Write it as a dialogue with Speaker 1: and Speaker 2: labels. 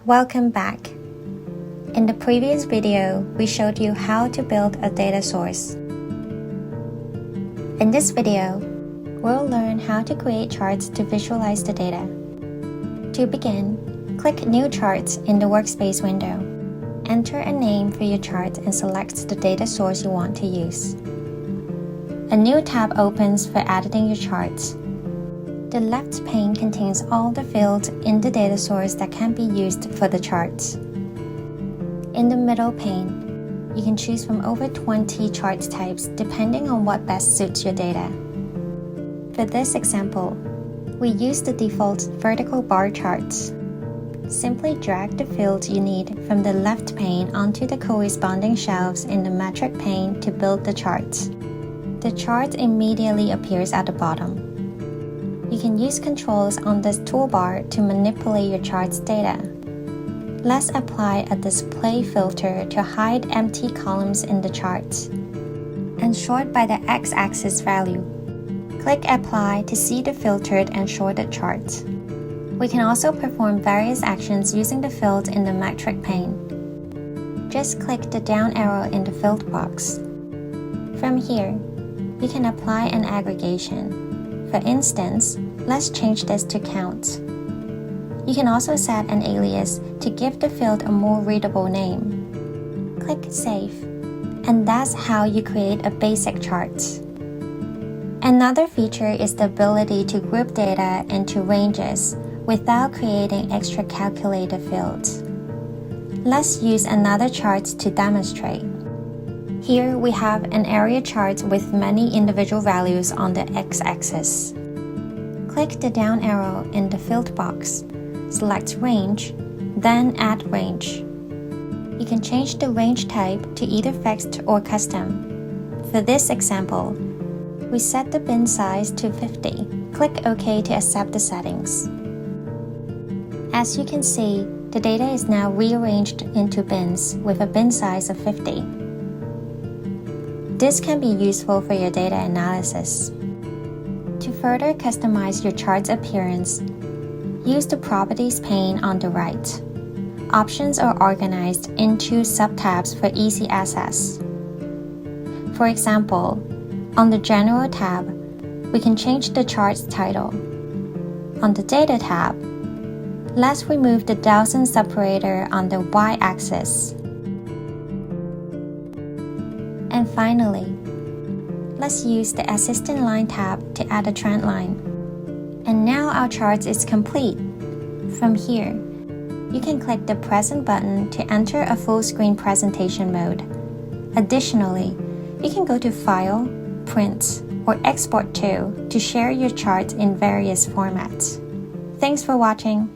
Speaker 1: Welcome back. In the previous video, we showed you how to build a data source. In this video, we'll learn how to create charts to visualize the data. To begin, click New Charts in the Workspace window. Enter a name for your chart and select the data source you want to use. A new tab opens for editing your charts. The left pane contains all the fields in the data source that can be used for the charts. In the middle pane, you can choose from over 20 chart types depending on what best suits your data. For this example, we use the default vertical bar charts. Simply drag the fields you need from the left pane onto the corresponding shelves in the metric pane to build the charts. The chart immediately appears at the bottom. You can use controls on this toolbar to manipulate your chart's data. Let's apply a display filter to hide empty columns in the chart. And sort by the x-axis value. Click Apply to see the filtered and sorted chart. We can also perform various actions using the fields in the metric pane. Just click the down arrow in the field box. From here, you can apply an aggregation. For instance, let's change this to count. You can also set an alias to give the field a more readable name. Click Save, and that's how you create a basic chart. Another feature is the ability to group data into ranges without creating extra calculated fields. Let's use another chart to demonstrate. Here we have an area chart with many individual values on the x-axis. Click the down arrow in the field box, select Range, then Add Range. You can change the range type to either fixed or custom. For this example, we set the bin size to 50. Click OK to accept the settings. As you can see, the data is now rearranged into bins with a bin size of 50. This can be useful for your data analysis. To further customize your chart's appearance, use the Properties pane on the right. Options are organized into subtabs for easy access. For example, on the General tab, we can change the chart's title. On the Data tab, let's remove the thousand separator on the y-axis. And finally, let's use the Assistant Line tab to add a trend line. And now our chart is complete. From here, you can click the Present button to enter a full screen presentation mode. Additionally, you can go to File, Print, or Export to share your chart in various formats. Thanks for watching.